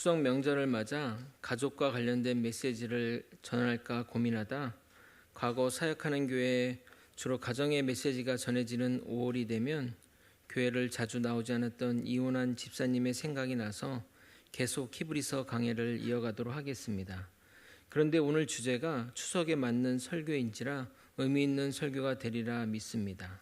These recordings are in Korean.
추석 명절을 맞아 가족과 관련된 메시지를 전할까 고민하다 과거 사역하는 교회에 주로 가정의 메시지가 전해지는 5월이 되면 교회를 자주 나오지 않았던 이혼한 집사님의 생각이 나서 계속 히브리서 강해를 이어가도록 하겠습니다. 그런데 오늘 주제가 추석에 맞는 설교인지라 의미 있는 설교가 되리라 믿습니다.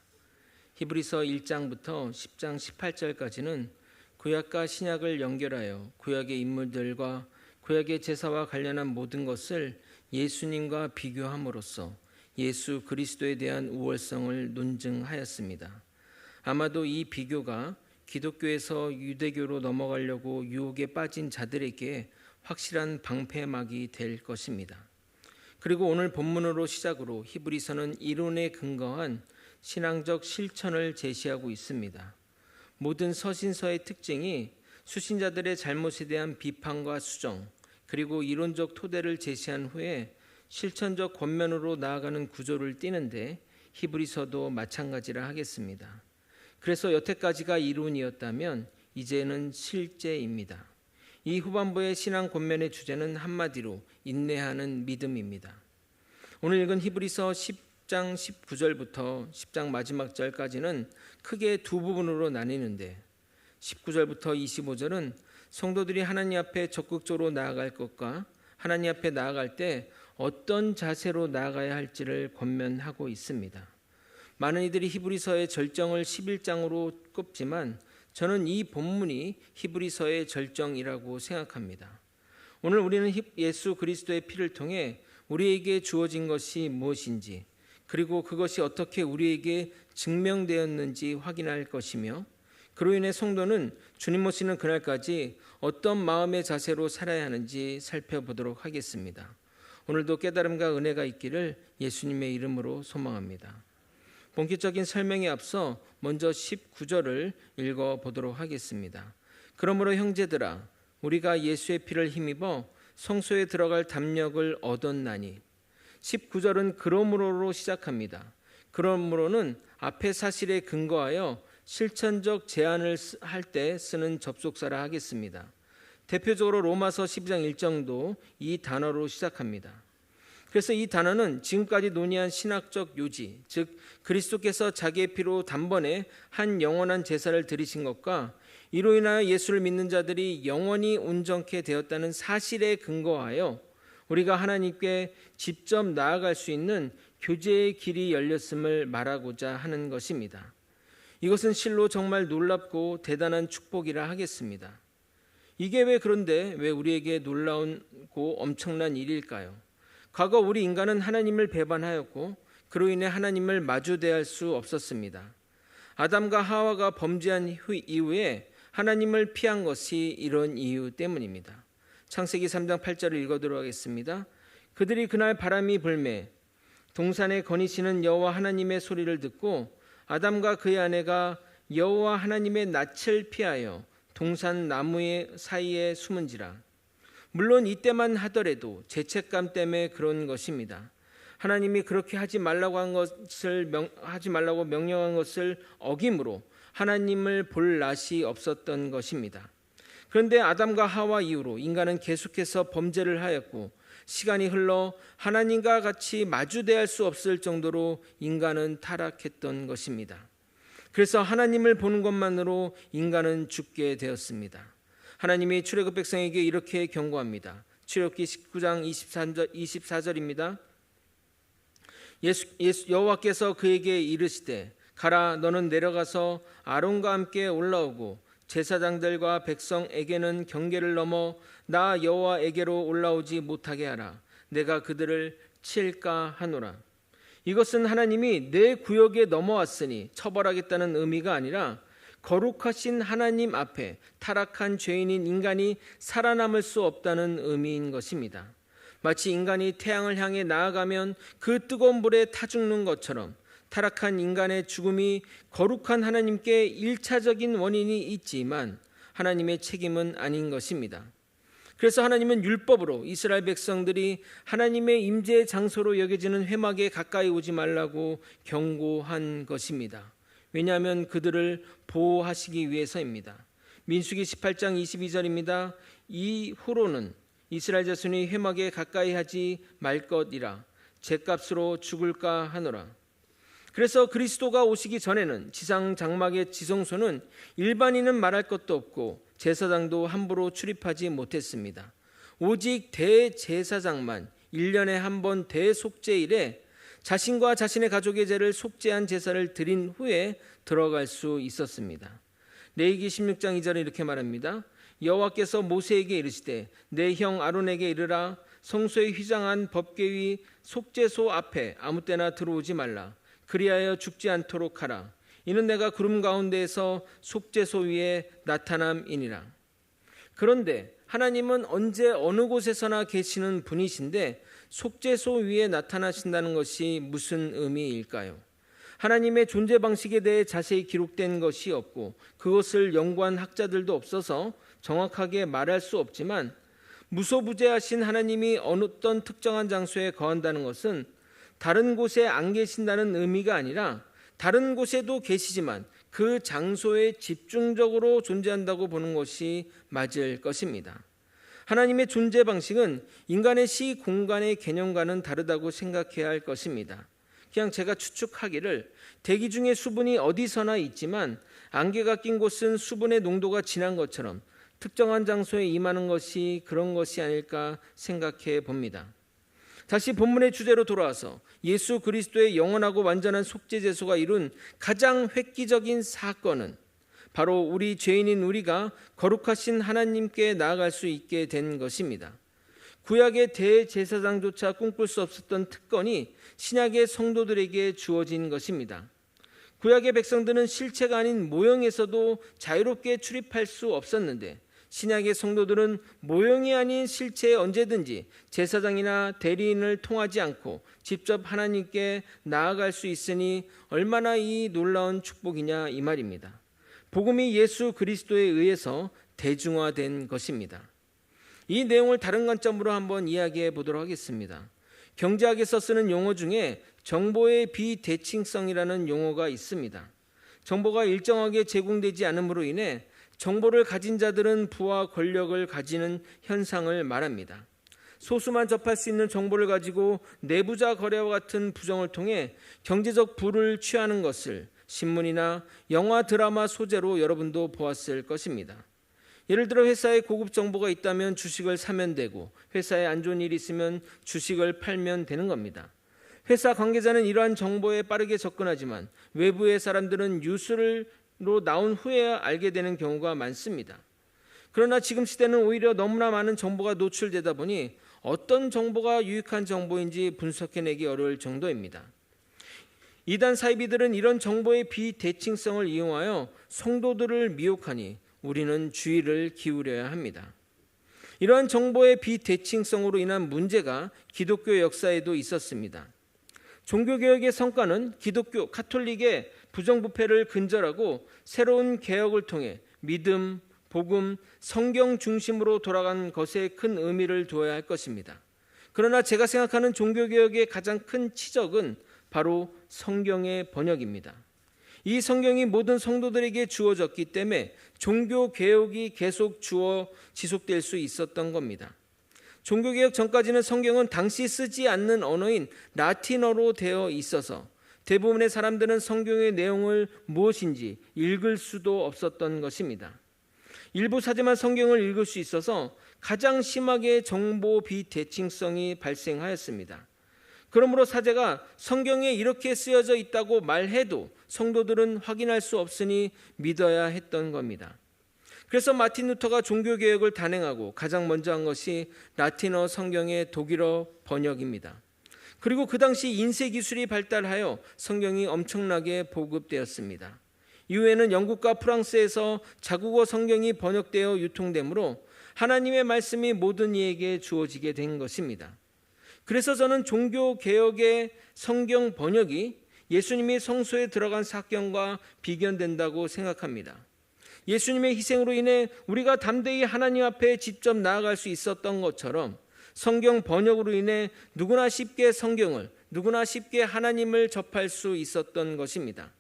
히브리서 1장부터 10장 18절까지는 구약과 신약을 연결하여 구약의 인물들과 구약의 제사와 관련한 모든 것을 예수님과 비교함으로써 예수 그리스도에 대한 우월성을 논증하였습니다. 아마도 이 비교가 기독교에서 유대교로 넘어가려고 유혹에 빠진 자들에게 확실한 방패막이 될 것입니다. 그리고 오늘 본문으로 시작으로 히브리서는 이론에 근거한 신앙적 실천을 제시하고 있습니다. 모든 서신서의 특징이 수신자들의 잘못에 대한 비판과 수정, 그리고 이론적 토대를 제시한 후에 실천적 권면으로 나아가는 구조를 띠는데 히브리서도 마찬가지라 하겠습니다. 그래서 여태까지가 이론이었다면 이제는 실제입니다. 이 후반부의 신앙 권면의 주제는 한마디로 인내하는 믿음입니다. 오늘 읽은 히브리서 10장 19절부터 10장 마지막 절까지는 크게 두 부분으로 나뉘는데 19절부터 25절은 성도들이 하나님 앞에 적극적으로 나아갈 것과 하나님 앞에 나아갈 때 어떤 자세로 나아가야 할지를 권면하고 있습니다. 많은 이들이 히브리서의 절정을 11장으로 꼽지만 저는 이 본문이 히브리서의 절정이라고 생각합니다. 오늘 우리는 예수 그리스도의 피를 통해 우리에게 주어진 것이 무엇인지 그리고 그것이 어떻게 우리에게 증명되었는지 확인할 것이며 그로 인해 성도는 주님 오시는 그날까지 어떤 마음의 자세로 살아야 하는지 살펴보도록 하겠습니다. 오늘도 깨달음과 은혜가 있기를 예수님의 이름으로 소망합니다. 본격적인 설명에 앞서 먼저 19절을 읽어보도록 하겠습니다. 그러므로 형제들아 우리가 예수의 피를 힘입어 성소에 들어갈 담력을 얻었나니 19절은 그러므로로 시작합니다. 그러므로는 앞의 사실에 근거하여 실천적 제안을 할 때 쓰는 접속사라 하겠습니다. 대표적으로 로마서 12장 1장도 이 단어로 시작합니다. 그래서 이 단어는 지금까지 논의한 신학적 요지, 즉 그리스도께서 자기의 피로 단번에 한 영원한 제사를 드리신 것과 이로 인하여 예수를 믿는 자들이 영원히 온전케 되었다는 사실에 근거하여 우리가 하나님께 직접 나아갈 수 있는 교제의 길이 열렸음을 말하고자 하는 것입니다. 이것은 실로 정말 놀랍고 대단한 축복이라 하겠습니다. 이게 그런데 왜 우리에게 놀라운고 엄청난 일일까요? 과거 우리 인간은 하나님을 배반하였고 그로 인해 하나님을 마주대할 수 없었습니다. 아담과 하와가 범죄한 이후에 하나님을 피한 것이 이런 이유 때문입니다. 창세기 3장 8절을 읽어드리도록 하겠습니다. 그들이 그날 바람이 불매 동산에 거니시는 여호와 하나님의 소리를 듣고 아담과 그의 아내가 여호와 하나님의 낯을 피하여 동산 나무의 사이에 숨은지라. 물론 이때만 하더라도 죄책감 때문에 그런 것입니다. 하나님이 그렇게 하지 말라고 명령한 것을 어김으로 하나님을 볼 낯이 없었던 것입니다. 그런데 아담과 하와 이후로 인간은 계속해서 범죄를 하였고 시간이 흘러 하나님과 같이 마주대할 수 없을 정도로 인간은 타락했던 것입니다. 그래서 하나님을 보는 것만으로 인간은 죽게 되었습니다. 하나님이 출애굽 백성에게 이렇게 경고합니다. 출애굽기 19장 24절입니다. 여호와께서 그에게 이르시되 가라 너는 내려가서 아론과 함께 올라오고 제사장들과 백성에게는 경계를 넘어 나 여호와에게로 올라오지 못하게 하라. 내가 그들을 칠까 하노라. 이것은 하나님이 내 구역에 넘어왔으니 처벌하겠다는 의미가 아니라 거룩하신 하나님 앞에 타락한 죄인인 인간이 살아남을 수 없다는 의미인 것입니다. 마치 인간이 태양을 향해 나아가면 그 뜨거운 불에 타 죽는 것처럼 타락한 인간의 죽음이 거룩한 하나님께 일차적인 원인이 있지만 하나님의 책임은 아닌 것입니다. 그래서 하나님은 율법으로 이스라엘 백성들이 하나님의 임재의 장소로 여겨지는 회막에 가까이 오지 말라고 경고한 것입니다. 왜냐하면 그들을 보호하시기 위해서입니다. 민수기 18장 22절입니다. 이후로는 이스라엘 자손이 회막에 가까이 하지 말 것이라 죗값으로 죽을까 하노라. 그래서 그리스도가 오시기 전에는 지상 장막의 지성소는 일반인은 말할 것도 없고 제사장도 함부로 출입하지 못했습니다. 오직 대제사장만 1년에 한 번 대속죄일에 자신과 자신의 가족의 죄를 속죄한 제사를 드린 후에 들어갈 수 있었습니다. 레위기 16장 2절에 이렇게 말합니다. 여호와께서 모세에게 이르시되 내 형 아론에게 이르라 성소에 휘장한 법궤의 속죄소 앞에 아무 때나 들어오지 말라. 그리하여 죽지 않도록 하라. 이는 내가 구름 가운데에서 속죄소 위에 나타남이니라. 그런데 하나님은 언제 어느 곳에서나 계시는 분이신데 속죄소 위에 나타나신다는 것이 무슨 의미일까요? 하나님의 존재 방식에 대해 자세히 기록된 것이 없고 그것을 연구한 학자들도 없어서 정확하게 말할 수 없지만 무소부재하신 하나님이 어떤 특정한 장소에 거한다는 것은 다른 곳에 안 계신다는 의미가 아니라 다른 곳에도 계시지만 그 장소에 집중적으로 존재한다고 보는 것이 맞을 것입니다. 하나님의 존재 방식은 인간의 시 공간의 개념과는 다르다고 생각해야 할 것입니다. 그냥 제가 추측하기를 대기 중에 수분이 어디서나 있지만 안개가 낀 곳은 수분의 농도가 진한 것처럼 특정한 장소에 임하는 것이 그런 것이 아닐까 생각해 봅니다. 다시 본문의 주제로 돌아와서 예수 그리스도의 영원하고 완전한 속죄제소가 이룬 가장 획기적인 사건은 바로 우리 죄인인 우리가 거룩하신 하나님께 나아갈 수 있게 된 것입니다. 구약의 대제사장조차 꿈꿀 수 없었던 특권이 신약의 성도들에게 주어진 것입니다. 구약의 백성들은 실체가 아닌 모형에서도 자유롭게 출입할 수 없었는데 신약의 성도들은 모형이 아닌 실체에 언제든지 제사장이나 대리인을 통하지 않고 직접 하나님께 나아갈 수 있으니 얼마나 이 놀라운 축복이냐 이 말입니다. 복음이 예수 그리스도에 의해서 대중화된 것입니다. 이 내용을 다른 관점으로 한번 이야기해 보도록 하겠습니다. 경제학에서 쓰는 용어 중에 정보의 비대칭성이라는 용어가 있습니다. 정보가 일정하게 제공되지 않음으로 인해 정보를 가진 자들은 부와 권력을 가지는 현상을 말합니다. 소수만 접할 수 있는 정보를 가지고 내부자 거래와 같은 부정을 통해 경제적 부를 취하는 것을 신문이나 영화 드라마 소재로 여러분도 보았을 것입니다. 예를 들어 회사에 고급 정보가 있다면 주식을 사면 되고 회사에 안 좋은 일이 있으면 주식을 팔면 되는 겁니다. 회사 관계자는 이러한 정보에 빠르게 접근하지만 외부의 사람들은 뉴스로 나온 후에야 알게 되는 경우가 많습니다. 그러나 지금 시대는 오히려 너무나 많은 정보가 노출되다 보니 어떤 정보가 유익한 정보인지 분석해내기 어려울 정도입니다. 이단 사이비들은 이런 정보의 비대칭성을 이용하여 성도들을 미혹하니 우리는 주의를 기울여야 합니다. 이러한 정보의 비대칭성으로 인한 문제가 기독교 역사에도 있었습니다. 종교개혁의 성과는 기독교 카톨릭의 부정부패를 근절하고 새로운 개혁을 통해 믿음, 복음, 성경 중심으로 돌아간 것에 큰 의미를 두어야 할 것입니다. 그러나 제가 생각하는 종교개혁의 가장 큰 치적은 바로 성경의 번역입니다. 이 성경이 모든 성도들에게 주어졌기 때문에 종교개혁이 계속 지속될 수 있었던 겁니다. 종교개혁 전까지는 성경은 당시 쓰지 않는 언어인 라틴어로 되어 있어서 대부분의 사람들은 성경의 내용을 무엇인지 읽을 수도 없었던 것입니다. 일부 사제만 성경을 읽을 수 있어서 가장 심하게 정보 비대칭성이 발생하였습니다. 그러므로 사제가 성경에 이렇게 쓰여져 있다고 말해도 성도들은 확인할 수 없으니 믿어야 했던 겁니다. 그래서 마틴 루터가 종교개혁을 단행하고 가장 먼저 한 것이 라틴어 성경의 독일어 번역입니다. 그리고 그 당시 인쇄기술이 발달하여 성경이 엄청나게 보급되었습니다. 이후에는 영국과 프랑스에서 자국어 성경이 번역되어 유통되므로 하나님의 말씀이 모든 이에게 주어지게 된 것입니다. 그래서 저는 종교개혁의 성경 번역이 예수님이 성소에 들어간 사건과 비견된다고 생각합니다. 예수님의 희생으로 인해 우리가 담대히 하나님 앞에 직접 나아갈 수 있었던 것처럼 성경 번역으로 인해 누구나 쉽게 성경을, 누구나 쉽게 하나님을 접할 수 있었던 것입니다.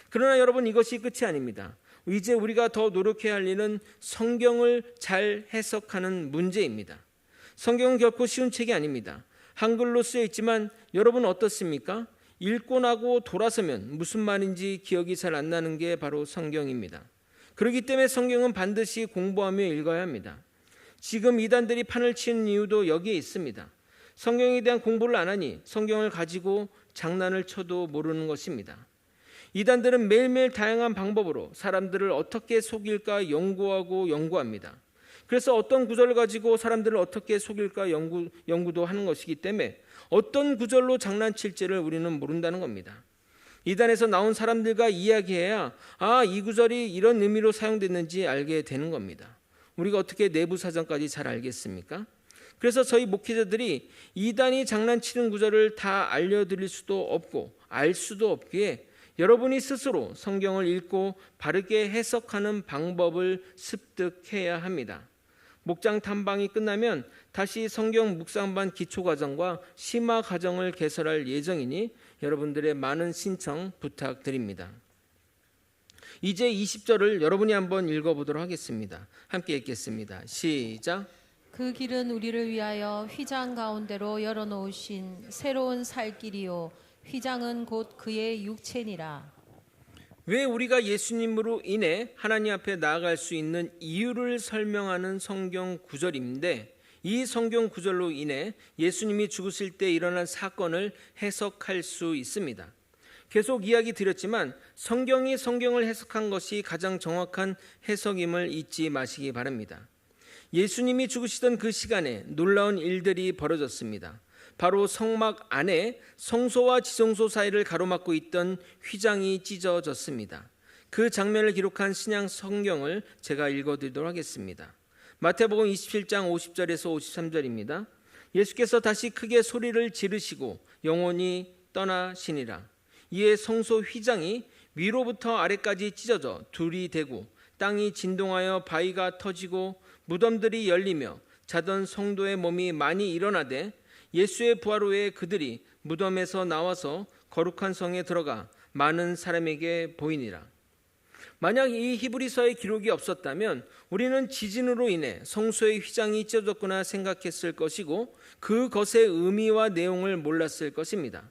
그러나 여러분, 이것이 끝이 아닙니다. 이제 우리가 더 노력해야 할 일은 성경을 잘 해석하는 문제입니다. 성경은 결코 쉬운 책이 아닙니다. 한글로 쓰여 있지만 여러분 어떻습니까? 읽고 나고 돌아서면 무슨 말인지 기억이 잘 안 나는 게 바로 성경입니다. 그렇기 때문에 성경은 반드시 공부하며 읽어야 합니다. 지금 이단들이 판을 치는 이유도 여기에 있습니다. 성경에 대한 공부를 안 하니 성경을 가지고 장난을 쳐도 모르는 것입니다. 이단들은 매일매일 다양한 방법으로 사람들을 어떻게 속일까 연구합니다. 그래서 어떤 구절을 가지고 사람들을 어떻게 속일까 연구도 하는 것이기 때문에 어떤 구절로 장난칠지를 우리는 모른다는 겁니다. 이단에서 나온 사람들과 이야기해야 이 구절이 이런 의미로 사용됐는지 알게 되는 겁니다. 우리가 어떻게 내부 사정까지 잘 알겠습니까? 그래서 저희 목회자들이 이단이 장난치는 구절을 다 알려드릴 수도 없고 알 수도 없기에 여러분이 스스로 성경을 읽고 바르게 해석하는 방법을 습득해야 합니다. 목장 탐방이 끝나면 다시 성경 묵상반 기초과정과 심화 과정을 개설할 예정이니 여러분들의 많은 신청 부탁드립니다. 이제 20절을 여러분이 한번 읽어보도록 하겠습니다. 함께 읽겠습니다. 시작. 그 길은 우리를 위하여 휘장 가운데로 열어놓으신 새로운 살 길이요 휘장은 곧 그의 육체니라. 왜 우리가 예수님으로 인해 하나님 앞에 나아갈 수 있는 이유를 설명하는 성경 구절인데 이 성경 구절로 인해 예수님이 죽으실 때 일어난 사건을 해석할 수 있습니다. 계속 이야기 드렸지만 성경이 성경을 해석한 것이 가장 정확한 해석임을 잊지 마시기 바랍니다. 예수님이 죽으시던 그 시간에 놀라운 일들이 벌어졌습니다. 바로 성막 안에 성소와 지성소 사이를 가로막고 있던 휘장이 찢어졌습니다. 그 장면을 기록한 신약 성경을 제가 읽어드리도록 하겠습니다. 마태복음 27장 50절에서 53절입니다. 예수께서 다시 크게 소리를 지르시고 영원히 떠나시니라. 이에 성소 휘장이 위로부터 아래까지 찢어져 둘이 되고 땅이 진동하여 바위가 터지고 무덤들이 열리며 자던 성도의 몸이 많이 일어나되 예수의 부활 후에 그들이 무덤에서 나와서 거룩한 성에 들어가 많은 사람에게 보이니라. 만약 이 히브리서의 기록이 없었다면 우리는 지진으로 인해 성소의 휘장이 찢어졌구나 생각했을 것이고 그것의 의미와 내용을 몰랐을 것입니다.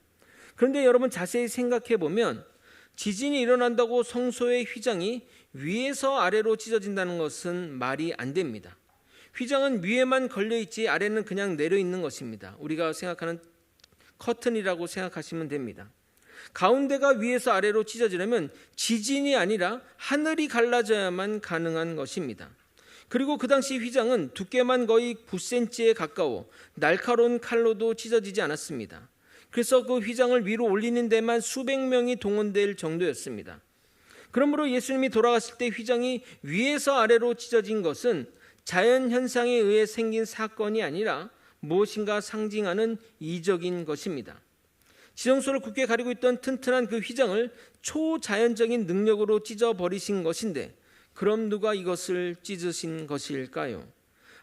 그런데 여러분 자세히 생각해 보면 지진이 일어난다고 성소의 휘장이 위에서 아래로 찢어진다는 것은 말이 안 됩니다. 휘장은 위에만 걸려있지 아래는 그냥 내려있는 것입니다. 우리가 생각하는 커튼이라고 생각하시면 됩니다. 가운데가 위에서 아래로 찢어지려면 지진이 아니라 하늘이 갈라져야만 가능한 것입니다. 그리고 그 당시 휘장은 두께만 거의 9cm에 가까워 날카로운 칼로도 찢어지지 않았습니다. 그래서 그 휘장을 위로 올리는 데만 수백 명이 동원될 정도였습니다. 그러므로 예수님이 돌아갔을 때 휘장이 위에서 아래로 찢어진 것은 자연현상에 의해 생긴 사건이 아니라 무엇인가 상징하는 이적인 것입니다. 지성소를 굳게 가리고 있던 튼튼한 그 휘장을 초자연적인 능력으로 찢어버리신 것인데 그럼 누가 이것을 찢으신 것일까요?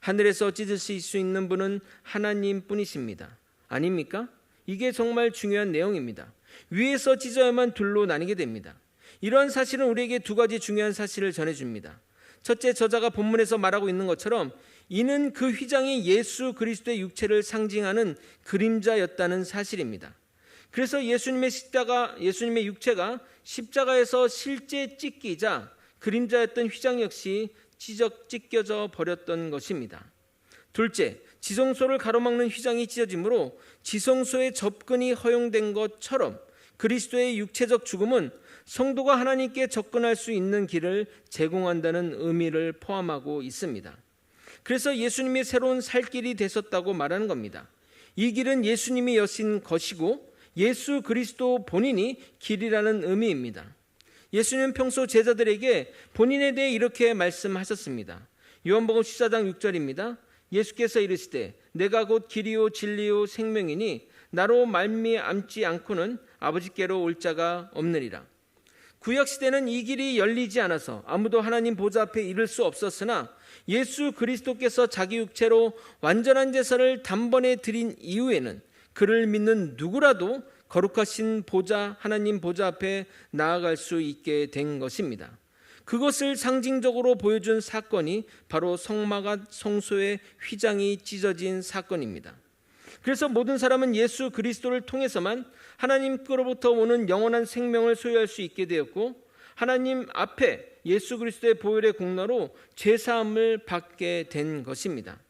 하늘에서 찢으실 수 있는 분은 하나님뿐이십니다. 아닙니까? 이게 정말 중요한 내용입니다. 위에서 찢어야만 둘로 나뉘게 됩니다. 이런 사실은 우리에게 두 가지 중요한 사실을 전해줍니다. 첫째, 저자가 본문에서 말하고 있는 것처럼 이는 그 휘장이 예수 그리스도의 육체를 상징하는 그림자였다는 사실입니다. 그래서 예수님의 육체가 십자가에서 실제 찢기자 그림자였던 휘장 역시 찢겨져 버렸던 것입니다. 둘째, 지성소를 가로막는 휘장이 찢어짐으로 지성소에 접근이 허용된 것처럼 그리스도의 육체적 죽음은 성도가 하나님께 접근할 수 있는 길을 제공한다는 의미를 포함하고 있습니다. 그래서 예수님이 새로운 살 길이 되셨다고 말하는 겁니다. 이 길은 예수님이 여신 것이고 예수 그리스도 본인이 길이라는 의미입니다. 예수님은 평소 제자들에게 본인에 대해 이렇게 말씀하셨습니다. 요한복음 14장 6절입니다. 예수께서 이르시되 내가 곧 길이요 진리요 생명이니 나로 말미암지 않고는 아버지께로 올 자가 없느니라. 구약시대는 이 길이 열리지 않아서 아무도 하나님 보좌 앞에 이를 수 없었으나 예수 그리스도께서 자기 육체로 완전한 제사를 단번에 드린 이후에는 그를 믿는 누구라도 거룩하신 보좌 하나님 보좌 앞에 나아갈 수 있게 된 것입니다. 그것을 상징적으로 보여준 사건이 바로 성막과 성소의 휘장이 찢어진 사건입니다. 그래서 모든 사람은 예수 그리스도를 통해서만 하나님께로부터 오는 영원한 생명을 소유할 수 있게 되었고, 하나님 앞에 예수 그리스도의 보혈의 공로로 죄사함을 받게 된 것입니다.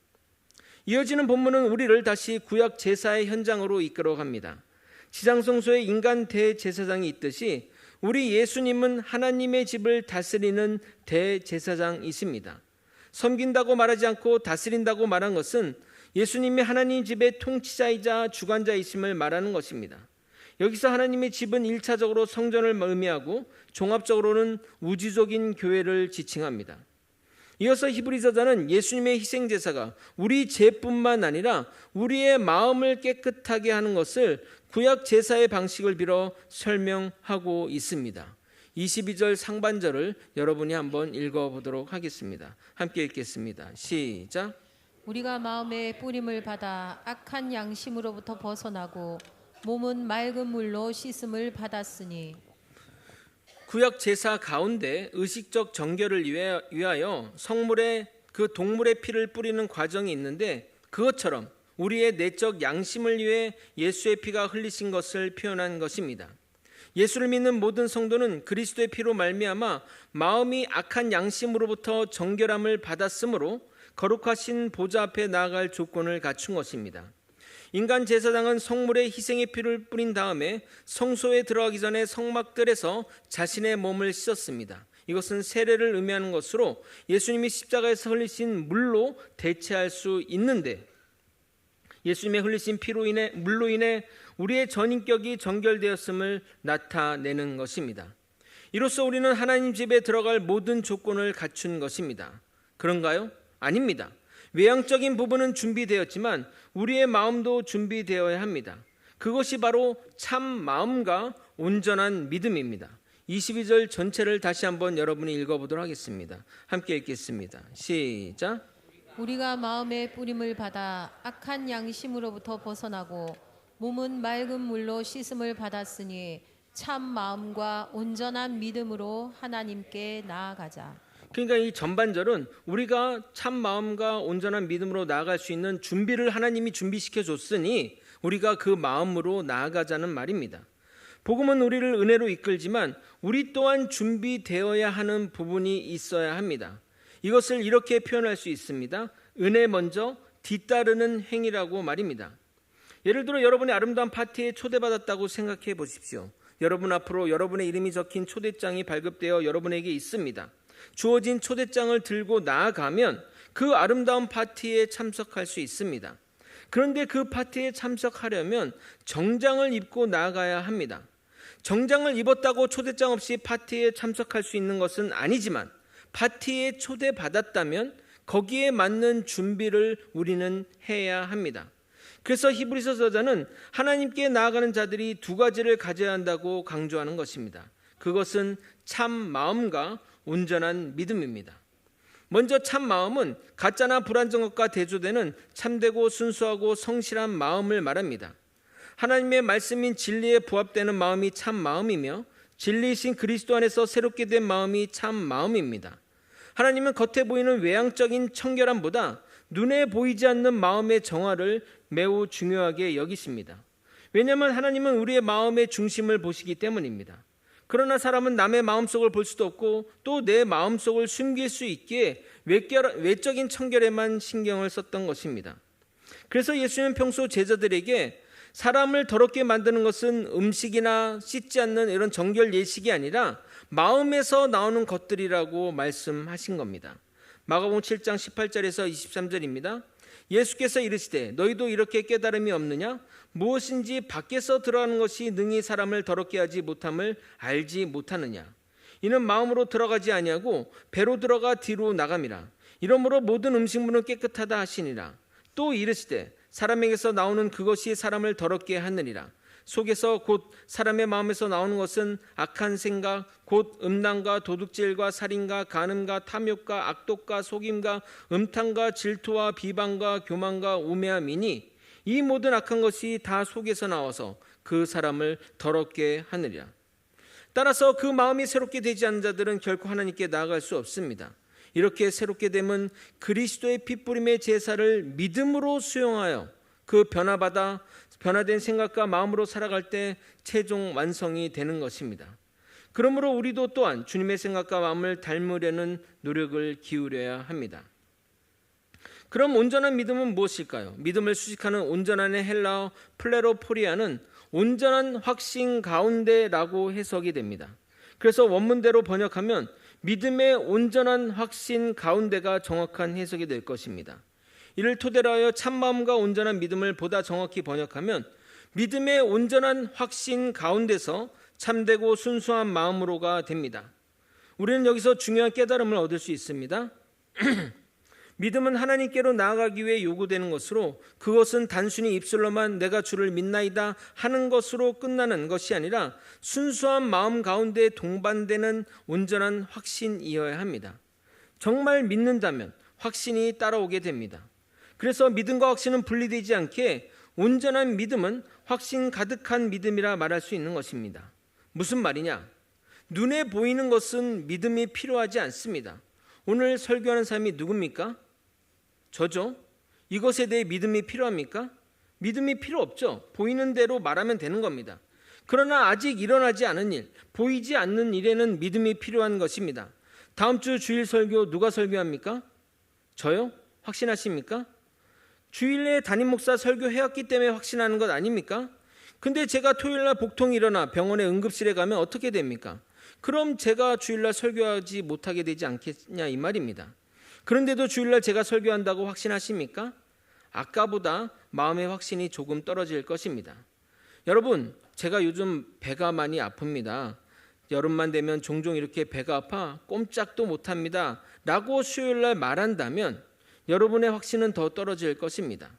이어지는 본문은 우리를 다시 구약 제사의 현장으로 이끌어갑니다. 지상성소에 인간 대제사장이 있듯이 우리 예수님은 하나님의 집을 다스리는 대제사장이십니다. 섬긴다고 말하지 않고 다스린다고 말한 것은 예수님이 하나님 집의 통치자이자 주관자이심을 말하는 것입니다. 여기서 하나님의 집은 1차적으로 성전을 의미하고 종합적으로는 우주적인 교회를 지칭합니다. 이어서 히브리서자는 예수님의 희생제사가 우리 죄뿐만 아니라 우리의 마음을 깨끗하게 하는 것을 구약 제사의 방식을 빌어 설명하고 있습니다. 22절 상반절을 여러분이 한번 읽어보도록 하겠습니다. 함께 읽겠습니다. 시작. 우리가 마음의 뿌림을 받아 악한 양심으로부터 벗어나고 몸은 맑은 물로 씻음을 받았으니. 구약 제사 가운데 의식적 정결을 위하여 성물에 그 동물의 피를 뿌리는 과정이 있는데, 그것처럼 우리의 내적 양심을 위해 예수의 피가 흘리신 것을 표현한 것입니다. 예수를 믿는 모든 성도는 그리스도의 피로 말미암아 마음이 악한 양심으로부터 정결함을 받았으므로 거룩하신 보좌 앞에 나아갈 조건을 갖춘 것입니다. 인간 제사장은 성물의 희생의 피를 뿌린 다음에 성소에 들어가기 전에 성막들에서 자신의 몸을 씻었습니다. 이것은 세례를 의미하는 것으로 예수님이 십자가에서 흘리신 물로 대체할 수 있는데, 예수님의 흘리신 물로 인해 우리의 전인격이 정결되었음을 나타내는 것입니다. 이로써 우리는 하나님 집에 들어갈 모든 조건을 갖춘 것입니다. 그런가요? 아닙니다. 외향적인 부분은 준비되었지만 우리의 마음도 준비되어야 합니다. 그것이 바로 참 마음과 온전한 믿음입니다. 22절 전체를 다시 한번 여러분이 읽어보도록 하겠습니다. 함께 읽겠습니다. 시작. 우리가 마음의 뿌림을 받아 악한 양심으로부터 벗어나고 몸은 맑은 물로 씻음을 받았으니 참 마음과 온전한 믿음으로 하나님께 나아가자. 그러니까 이 전반절은 우리가 참 마음과 온전한 믿음으로 나아갈 수 있는 준비를 하나님이 준비시켜 줬으니 우리가 그 마음으로 나아가자는 말입니다. 복음은 우리를 은혜로 이끌지만 우리 또한 준비되어야 하는 부분이 있어야 합니다. 이것을 이렇게 표현할 수 있습니다. 은혜 먼저 뒤따르는 행위라고 말입니다. 예를 들어 여러분이 아름다운 파티에 초대받았다고 생각해 보십시오. 여러분 앞으로 여러분의 이름이 적힌 초대장이 발급되어 여러분에게 있습니다. 주어진 초대장을 들고 나아가면 그 아름다운 파티에 참석할 수 있습니다. 그런데 그 파티에 참석하려면 정장을 입고 나아가야 합니다. 정장을 입었다고 초대장 없이 파티에 참석할 수 있는 것은 아니지만, 파티에 초대받았다면 거기에 맞는 준비를 우리는 해야 합니다. 그래서 히브리서 저자는 하나님께 나아가는 자들이 두 가지를 가져야 한다고 강조하는 것입니다. 그것은 참 마음과 온전한 믿음입니다. 먼저 참 마음은 가짜나 불완전 것과 대조되는 참되고 순수하고 성실한 마음을 말합니다. 하나님의 말씀인 진리에 부합되는 마음이 참 마음이며, 진리이신 그리스도 안에서 새롭게 된 마음이 참 마음입니다. 하나님은 겉에 보이는 외향적인 청결함보다 눈에 보이지 않는 마음의 정화를 매우 중요하게 여기십니다. 왜냐하면 하나님은 우리의 마음의 중심을 보시기 때문입니다. 그러나 사람은 남의 마음속을 볼 수도 없고 또 내 마음속을 숨길 수 있기에 외적인 청결에만 신경을 썼던 것입니다. 그래서 예수님은 평소 제자들에게 사람을 더럽게 만드는 것은 음식이나 씻지 않는 이런 정결 예식이 아니라 마음에서 나오는 것들이라고 말씀하신 겁니다. 마가복음 7장 18절에서 23절입니다. 예수께서 이르시되 너희도 이렇게 깨달음이 없느냐? 무엇인지 밖에서 들어가는 것이 능히 사람을 더럽게 하지 못함을 알지 못하느냐? 이는 마음으로 들어가지 아니하고 배로 들어가 뒤로 나감이라. 이러므로 모든 음식물은 깨끗하다 하시니라. 또 이르시되 사람에게서 나오는 그것이 사람을 더럽게 하느니라. 속에서 곧 사람의 마음에서 나오는 것은 악한 생각, 곧 음란과 도둑질과 살인과 간음과 탐욕과 악독과 속임과 음탕과 질투와 비방과 교만과 우매함이니 이 모든 악한 것이 다 속에서 나와서 그 사람을 더럽게 하느니라. 따라서 그 마음이 새롭게 되지 않은 자들은 결코 하나님께 나아갈 수 없습니다. 이렇게 새롭게 되면 그리스도의 핏부림의 제사를 믿음으로 수용하여 그 변화된 생각과 마음으로 살아갈 때 최종 완성이 되는 것입니다. 그러므로 우리도 또한 주님의 생각과 마음을 닮으려는 노력을 기울여야 합니다. 그럼 온전한 믿음은 무엇일까요? 믿음을 수식하는 온전한의 헬라어 플레로포리아는 온전한 확신 가운데라고 해석이 됩니다. 그래서 원문대로 번역하면 믿음의 온전한 확신 가운데가 정확한 해석이 될 것입니다. 이를 토대로 하여 참마음과 온전한 믿음을 보다 정확히 번역하면 믿음의 온전한 확신 가운데서 참되고 순수한 마음으로가 됩니다. 우리는 여기서 중요한 깨달음을 얻을 수 있습니다. 믿음은 하나님께로 나아가기 위해 요구되는 것으로 그것은 단순히 입술로만 내가 주를 믿나이다 하는 것으로 끝나는 것이 아니라 순수한 마음 가운데 동반되는 온전한 확신이어야 합니다. 정말 믿는다면 확신이 따라오게 됩니다. 그래서 믿음과 확신은 분리되지 않게 온전한 믿음은 확신 가득한 믿음이라 말할 수 있는 것입니다. 무슨 말이냐? 눈에 보이는 것은 믿음이 필요하지 않습니다. 오늘 설교하는 사람이 누굽니까? 저죠? 이것에 대해 믿음이 필요합니까? 믿음이 필요 없죠. 보이는 대로 말하면 되는 겁니다. 그러나 아직 일어나지 않은 일, 보이지 않는 일에는 믿음이 필요한 것입니다. 다음 주 주일 설교 누가 설교합니까? 저요? 확신하십니까? 주일에 담임 목사 설교해왔기 때문에 확신하는 것 아닙니까? 근데 제가 토요일날 복통이 일어나 병원에 응급실에 가면 어떻게 됩니까? 그럼 제가 주일날 설교하지 못하게 되지 않겠냐 이 말입니다. 그런데도 주일날 제가 설교한다고 확신하십니까? 아까보다 마음의 확신이 조금 떨어질 것입니다. 여러분, 제가 요즘 배가 많이 아픕니다. 여름만 되면 종종 이렇게 배가 아파 꼼짝도 못합니다 라고 수요일날 말한다면 여러분의 확신은 더 떨어질 것입니다.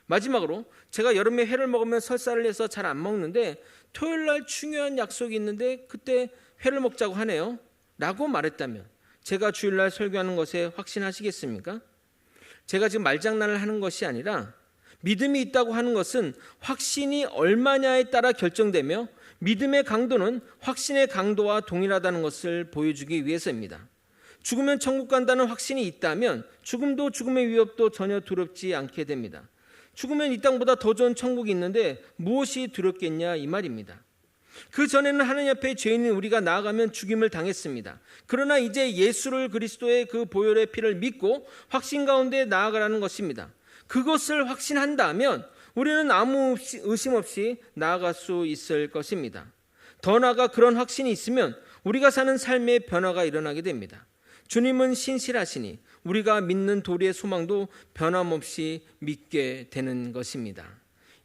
마지막으로 제가 여름에 회를 먹으면 설사를 해서 잘 안 먹는데 토요일날 중요한 약속이 있는데 그때 회를 먹자고 하네요 라고 말했다면 제가 주일날 설교하는 것에 확신하시겠습니까? 제가 지금 말장난을 하는 것이 아니라 믿음이 있다고 하는 것은 확신이 얼마냐에 따라 결정되며 믿음의 강도는 확신의 강도와 동일하다는 것을 보여주기 위해서입니다. 죽으면 천국 간다는 확신이 있다면 죽음도 죽음의 위협도 전혀 두렵지 않게 됩니다. 죽으면 이 땅보다 더 좋은 천국이 있는데 무엇이 두렵겠냐 이 말입니다. 그 전에는 하나님 앞에 죄인인 우리가 나아가면 죽임을 당했습니다. 그러나 이제 예수를 그리스도의 그 보혈의 피를 믿고 확신 가운데 나아가라는 것입니다. 그것을 확신한다면 우리는 아무 의심 없이 나아갈 수 있을 것입니다. 더 나아가 그런 확신이 있으면 우리가 사는 삶의 변화가 일어나게 됩니다. 주님은 신실하시니 우리가 믿는 도리의 소망도 변함없이 믿게 되는 것입니다.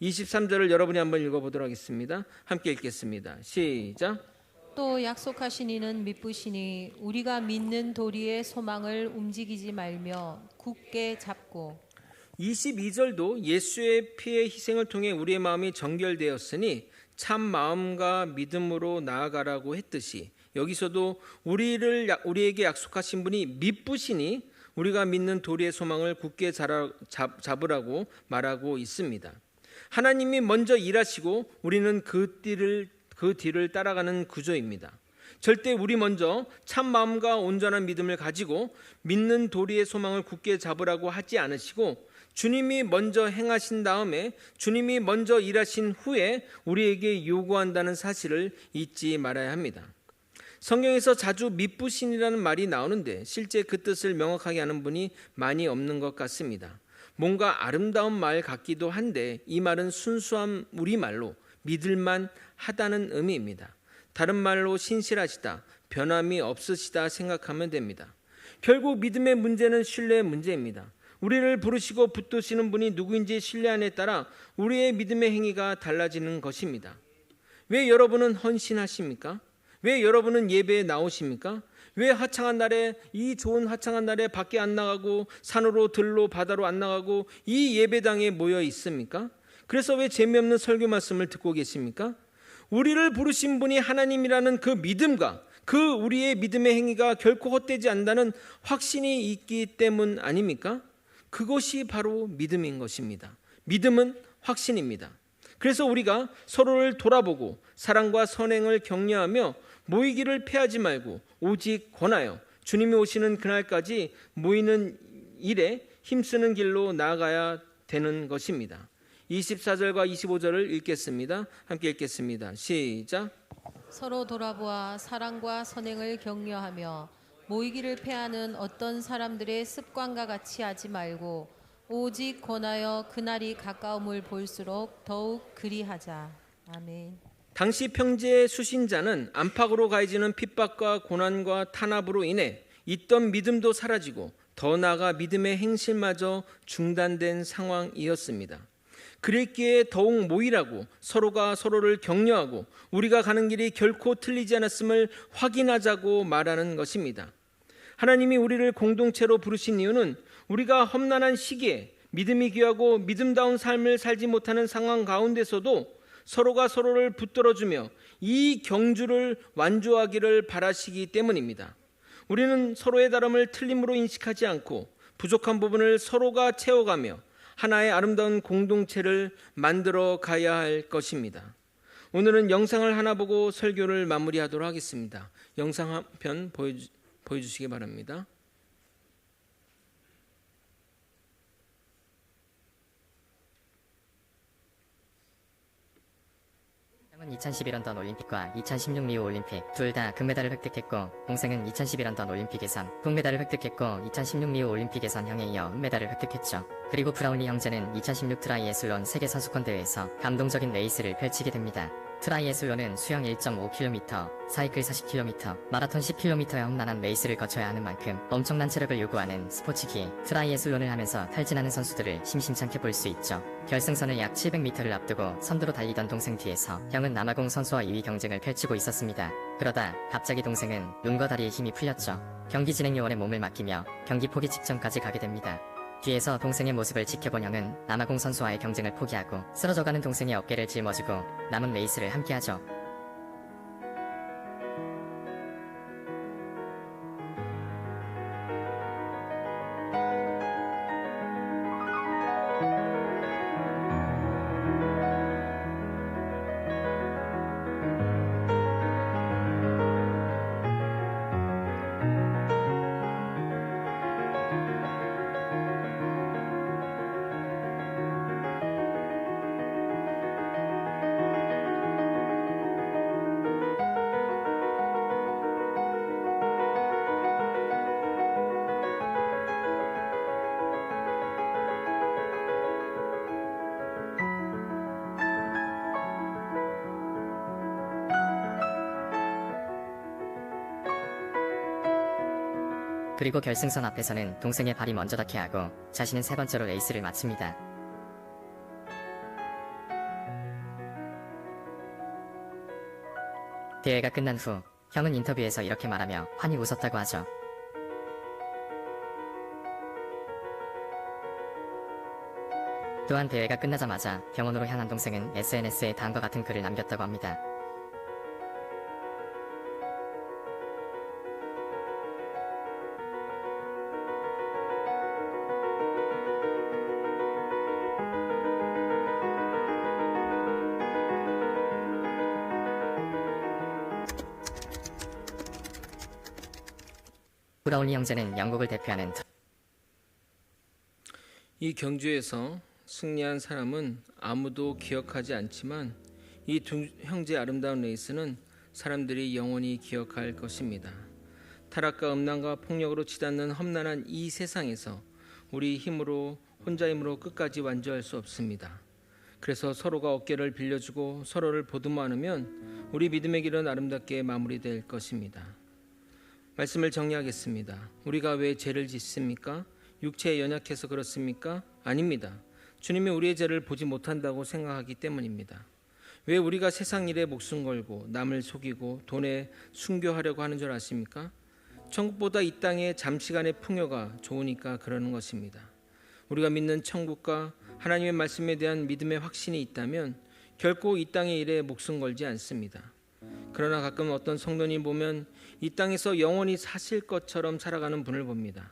23절을 여러분이 한번 읽어보도록 하겠습니다. 함께 읽겠습니다. 시작. 또 약속하신 이는 미쁘시니 우리가 믿는 도리의 소망을 움직이지 말며 굳게 잡고 22절도 예수의 피의 희생을 통해 우리의 마음이 정결되었으니 참 마음과 믿음으로 나아가라고 했듯이 여기서도 우리에게 약속하신 분이 미쁘시니 우리가 믿는 도리의 소망을 굳게 잡으라고 말하고 있습니다. 하나님이 먼저 일하시고 우리는 그 뒤를 따라가는 구조입니다. 절대 우리 먼저 참 마음과 온전한 믿음을 가지고 믿는 도리의 소망을 굳게 잡으라고 하지 않으시고 주님이 먼저 행하신 다음에 주님이 먼저 일하신 후에 우리에게 요구한다는 사실을 잊지 말아야 합니다. 성경에서 자주 미쁘신이라는 말이 나오는데 실제 그 뜻을 명확하게 아는 분이 많이 없는 것 같습니다. 뭔가 아름다운 말 같기도 한데 이 말은 순수한 우리말로 믿을만 하다는 의미입니다. 다른 말로 신실하시다, 변함이 없으시다 생각하면 됩니다. 결국 믿음의 문제는 신뢰의 문제입니다. 우리를 부르시고 붙드시는 분이 누구인지 신뢰함에 따라 우리의 믿음의 행위가 달라지는 것입니다. 왜 여러분은 헌신하십니까? 왜 여러분은 예배에 나오십니까? 왜 화창한 날에 이 좋은 화창한 날에 밖에 안 나가고 산으로 들로 바다로 안 나가고 이 예배당에 모여 있습니까? 그래서 왜 재미없는 설교 말씀을 듣고 계십니까? 우리를 부르신 분이 하나님이라는 그 믿음과 그 우리의 믿음의 행위가 결코 헛되지 않는다는 확신이 있기 때문 아닙니까? 그것이 바로 믿음인 것입니다. 믿음은 확신입니다. 그래서 우리가 서로를 돌아보고 사랑과 선행을 격려하며 모이기를 패하지 말고 오직 권하여 주님이 오시는 그날까지 모이는 일에 힘쓰는 길로 나아가야 되는 것입니다. 24절과 25절을 읽겠습니다. 함께 읽겠습니다. 시작. 서로 돌아보아 사랑과 선행을 격려하며 모이기를 패하는 어떤 사람들의 습관과 같이 하지 말고 오직 권하여 그날이 가까움을 볼수록 더욱 그리하자. 아멘. 당시 평지의 수신자는 안팎으로 가해지는 핍박과 고난과 탄압으로 인해 있던 믿음도 사라지고 더 나아가 믿음의 행실마저 중단된 상황이었습니다. 그랬기에 더욱 모이라고 서로가 서로를 격려하고 우리가 가는 길이 결코 틀리지 않았음을 확인하자고 말하는 것입니다. 하나님이 우리를 공동체로 부르신 이유는 우리가 험난한 시기에 믿음이 귀하고 믿음다운 삶을 살지 못하는 상황 가운데서도 서로가 서로를 붙들어주며 이 경주를 완주하기를 바라시기 때문입니다. 우리는 서로의 다름을 틀림으로 인식하지 않고 부족한 부분을 서로가 채워가며 하나의 아름다운 공동체를 만들어 가야 할 것입니다. 오늘은 영상을 하나 보고 설교를 마무리하도록 하겠습니다. 영상 한 편 보여주시기 바랍니다. 2011 런던 올림픽과 2016 리우 올림픽 둘 다 금메달을 획득했고 동생은 2011 런던 올림픽에선 동메달을 획득했고 2016 리우 올림픽에선 형에 이어 은메달을 획득했죠. 그리고 브라운리 형제는 2016 트라이애슬론 세계선수권대회에서 감동적인 레이스를 펼치게 됩니다. 트라이애슬론은 수영 1.5km, 사이클 40km, 마라톤 10km의 험난한 레이스를 거쳐야 하는 만큼 엄청난 체력을 요구하는 스포츠기에 트라이애슬론을 하면서 탈진하는 선수들을 심심찮게 볼 수 있죠. 결승선을 약 700m를 앞두고 선두로 달리던 동생 뒤에서 형은 남아공 선수와 2위 경쟁을 펼치고 있었습니다. 그러다 갑자기 동생은 눈과 다리에 힘이 풀렸죠. 경기 진행 요원의 몸을 맡기며 경기 포기 직전까지 가게 됩니다. 뒤에서 동생의 모습을 지켜본 형은 남아공 선수와의 경쟁을 포기하고 쓰러져가는 동생의 어깨를 짊어지고 남은 레이스를 함께하죠. 그리고 결승선 앞에서는 동생의 발이 먼저 닿게 하고 자신은 세 번째로 레이스를 마칩니다. 대회가 끝난 후 형은 인터뷰에서 이렇게 말하며 환히 웃었다고 하죠. 또한 대회가 끝나자마자 병원으로 향한 동생은 SNS에 다음과 같은 글을 남겼다고 합니다. 브라운리 형제는 영국을 대표하는 이 경주에서 승리한 사람은 아무도 기억하지 않지만 이 두 형제의 아름다운 레이스는 사람들이 영원히 기억할 것입니다. 타락과 음란과 폭력으로 치닫는 험난한 이 세상에서 우리 힘으로 혼자 힘으로 끝까지 완주할 수 없습니다. 그래서 서로가 어깨를 빌려주고 서로를 보듬어 안으면 우리 믿음의 길은 아름답게 마무리될 것입니다. 말씀을 정리하겠습니다. 우리가 왜 죄를 짓습니까? 육체에 연약해서 그렇습니까? 아닙니다. 주님이 우리의 죄를 보지 못한다고 생각하기 때문입니다. 왜 우리가 세상 일에 목숨 걸고 남을 속이고 돈에 순교하려고 하는 줄 아십니까? 천국보다 이 땅의 잠시간의 풍요가 좋으니까 그러는 것입니다. 우리가 믿는 천국과 하나님의 말씀에 대한 믿음의 확신이 있다면 결코 이 땅의 일에 목숨 걸지 않습니다. 그러나 가끔 어떤 성도님 보면 이 땅에서 영원히 사실 것처럼 살아가는 분을 봅니다.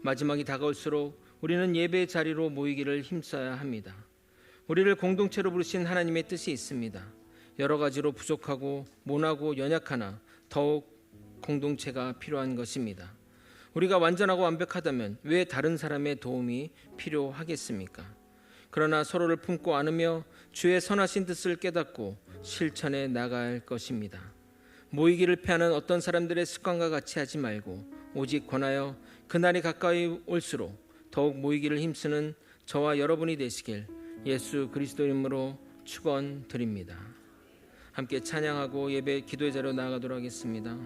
마지막이 다가올수록 우리는 예배의 자리로 모이기를 힘써야 합니다. 우리를 공동체로 부르신 하나님의 뜻이 있습니다. 여러 가지로 부족하고 모나고 연약하나 더욱 공동체가 필요한 것입니다. 우리가 완전하고 완벽하다면 왜 다른 사람의 도움이 필요하겠습니까? 그러나 서로를 품고 안으며 주의 선하신 뜻을 깨닫고 실천해 나갈 것입니다. 모이기를 패하는 어떤 사람들의 습관과 같이 하지 말고 오직 권하여 그날이 가까이 올수록 더욱 모이기를 힘쓰는 저와 여러분이 되시길 예수 그리스도 이름으로 축원드립니다. 함께 찬양하고 예배 기도의 자리로 나아가도록 하겠습니다.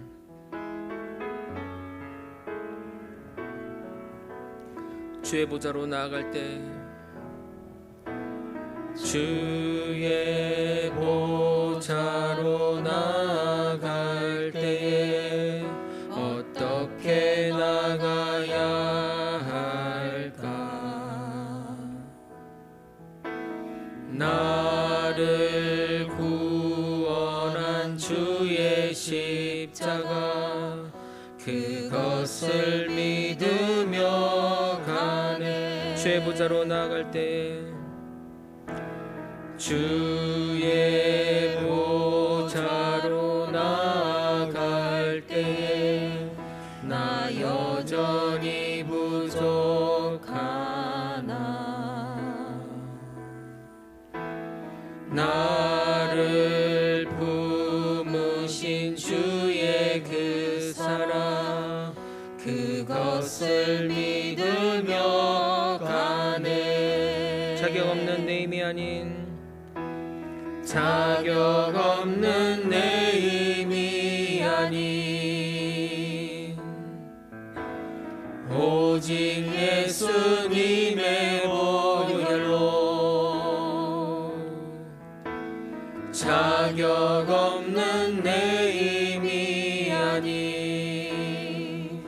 주의 보좌로 나아갈 때 주의 보좌로 나아갈 때에 어떻게 나가야 할까? 나를 구원한 주의 십자가 그것을 믿으며 가네. 주의 보좌로 나아갈 때 주의 보좌로 나아갈 때 나 여전히 부족하나. 나를 품으신 주의 그 사랑 그것을 믿으며 가네. 자격 없는 내 힘이 아닌 자격 없는 내 힘이 아닌 오직 예수님의 보혈로 자격 없는 내 힘이 아닌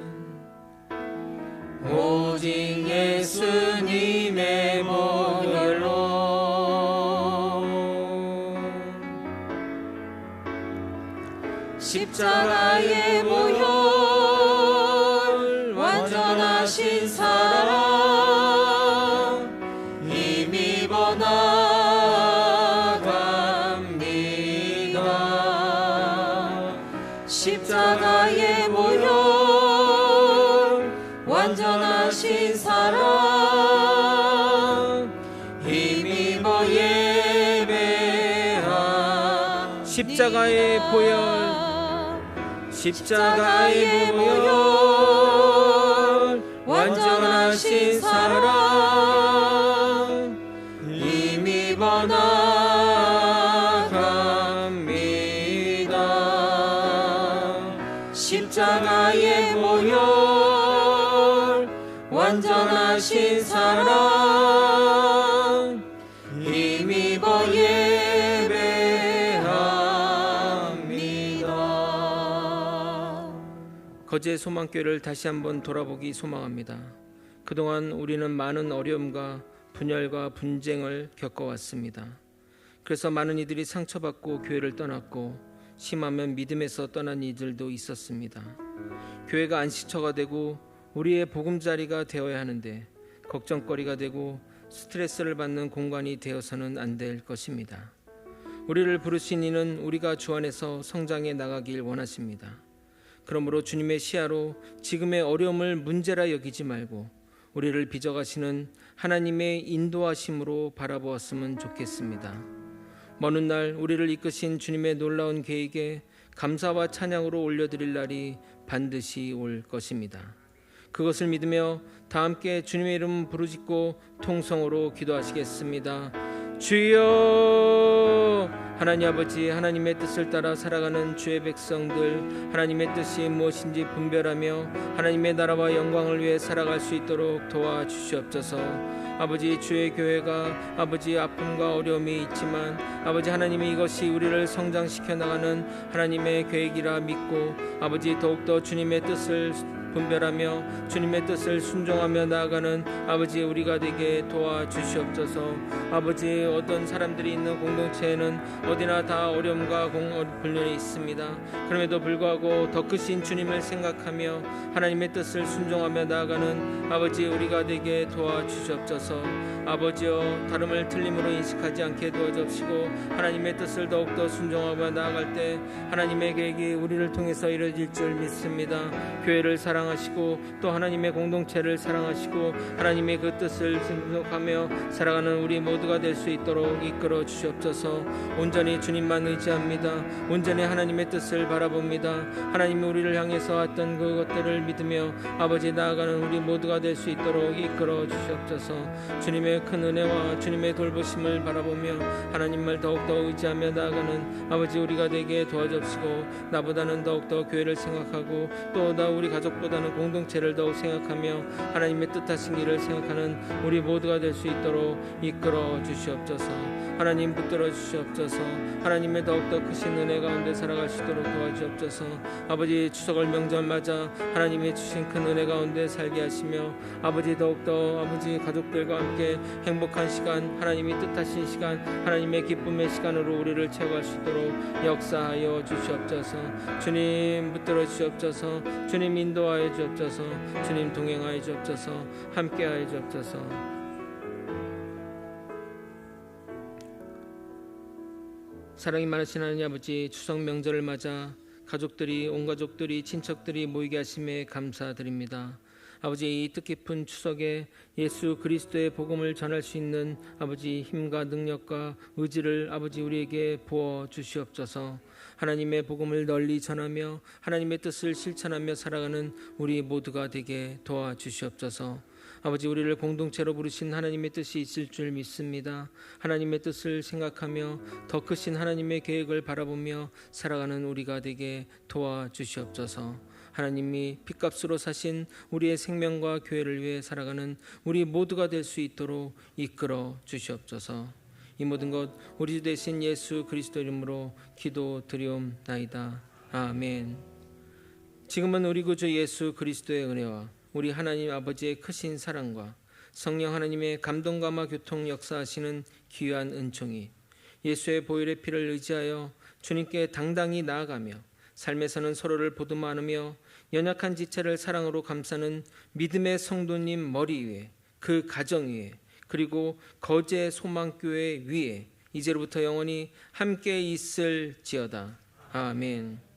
오직 예수님의 보혈로 십자가의 보혈 완전하신 사랑 힘입어 나갑니다. 십자가의 보혈 완전하신 사랑 힘입어 예배하. 십자가의 보혈 십자가의 보혈 완전하신 사랑 힘입어 나갑니다. 십자가의 보혈 완전하신 사랑 힘입어 거제의 소망교회를 다시 한번 돌아보기 소망합니다. 그동안 우리는 많은 어려움과 분열과 분쟁을 겪어왔습니다. 그래서 많은 이들이 상처받고 교회를 떠났고 심하면 믿음에서 떠난 이들도 있었습니다. 교회가 안식처가 되고 우리의 보금자리가 되어야 하는데 걱정거리가 되고 스트레스를 받는 공간이 되어서는 안 될 것입니다. 우리를 부르신 이는 우리가 주 안에서 성장해 나가길 원하십니다. 그러므로 주님의 시야로 지금의 어려움을 문제라 여기지 말고 우리를 빚어가시는 하나님의 인도하심으로 바라보았으면 좋겠습니다. 먼 훗날 우리를 이끄신 주님의 놀라운 계획에 감사와 찬양으로 올려드릴 날이 반드시 올 것입니다. 그것을 믿으며 다 함께 주님의 이름 부르짖고 통성으로 기도하시겠습니다. 주여! 하나님 아버지, 하나님의 뜻을 따라 살아가는 주의 백성들, 하나님의 뜻이 무엇인지 분별하며 하나님의 나라와 영광을 위해 살아갈 수 있도록 도와주시옵소서. 아버지, 주의 교회가 아버지 아픔과 어려움이 있지만 아버지 하나님이 이것이 우리를 성장시켜 나가는 하나님의 계획이라 믿고 아버지 더욱더 주님의 뜻을 분별하며 주님의 뜻을 순종하며 나아가는 아버지 우리가 되게 도와주시옵소서. 아버지, 어떤 사람들이 있는 공동체에는 어디나 다 어려움과 불륜이 있습니다. 그럼에도 불구하고 더 크신 주님을 생각하며 하나님의 뜻을 순종하며 나아가는 아버지 우리가 되게 도와주시옵소서. 아버지여, 다름을 틀림으로 인식하지 않게 도와주옵시고 하나님의 뜻을 더욱더 순종하며 나아갈 때 하나님의 계획이 우리를 통해서 이루어질 줄 믿습니다. 교회를 사랑하시고 또 하나님의 공동체를 사랑하시고 하나님의 그 뜻을 순종하며 살아가는 우리 모두가 될 수 있도록 이끌어 주시옵소서. 온전히 주님만 의지합니다. 온전히 하나님의 뜻을 바라봅니다. 하나님이 우리를 향해서 했던 그것들을 믿으며 아버지 나아가는 우리 모두가 될 수 있도록 이끌어 주시옵소서. 주님의 큰 은혜와 주님의 돌보심을 바라보며 하나님을 더욱더 의지하며 나아가는 아버지 우리가 되게 도와주옵시고 나보다는 더욱더 교회를 생각하고 또 우리 가족보다는 공동체를 더욱 생각하며 하나님의 뜻하신 길을 생각하는 우리 모두가 될 수 있도록 이끌어 주시옵소서. 하나님 붙들어 주시옵소서. 하나님의 더욱더 크신 은혜 가운데 살아갈 수 있도록 도와주옵소서. 아버지, 추석을 명절 맞아 하나님의 주신 큰 은혜 가운데 살게 하시며 아버지 더욱더 아버지 가족들과 함께 행복한 시간, 하나님이 뜻하신 시간, 하나님의 기쁨의 시간으로 우리를 채워갈 수 있도록 역사하여 주시옵소서. 주님 붙들어 주시옵소서. 주님 인도하여 주옵소서. 주님 동행하여 주옵소서. 함께하여 주옵소서. 사랑이 많으신 하나님 아버지, 추석 명절을 맞아 가족들이, 온 가족들이, 친척들이 모이게 하심에 감사드립니다. 아버지, 이 뜻깊은 추석에 예수 그리스도의 복음을 전할 수 있는 아버지 힘과 능력과 의지를 아버지 우리에게 부어 주시옵소서. 하나님의 복음을 널리 전하며 하나님의 뜻을 실천하며 살아가는 우리 모두가 되게 도와주시옵소서. 아버지, 우리를 공동체로 부르신 하나님의 뜻이 있을 줄 믿습니다. 하나님의 뜻을 생각하며 더 크신 하나님의 계획을 바라보며 살아가는 우리가 되게 도와주시옵소서. 하나님이 핏값으로 사신 우리의 생명과 교회를 위해 살아가는 우리 모두가 될 수 있도록 이끌어 주시옵소서. 이 모든 것 우리 주 되신 예수 그리스도 이름으로 기도드리옵나이다. 아멘. 지금은 우리 구주 예수 그리스도의 은혜와 우리 하나님 아버지의 크신 사랑과 성령 하나님의 감동감화 교통 역사하시는 귀한 은총이 예수의 보혈의 피를 의지하여 주님께 당당히 나아가며 삶에서는 서로를 보듬어 안으며 연약한 지체를 사랑으로 감싸는 믿음의 성도님 머리 위에, 그 가정 위에, 그리고 거제 소망교회 위에 이제로부터 영원히 함께 있을지어다. 아멘.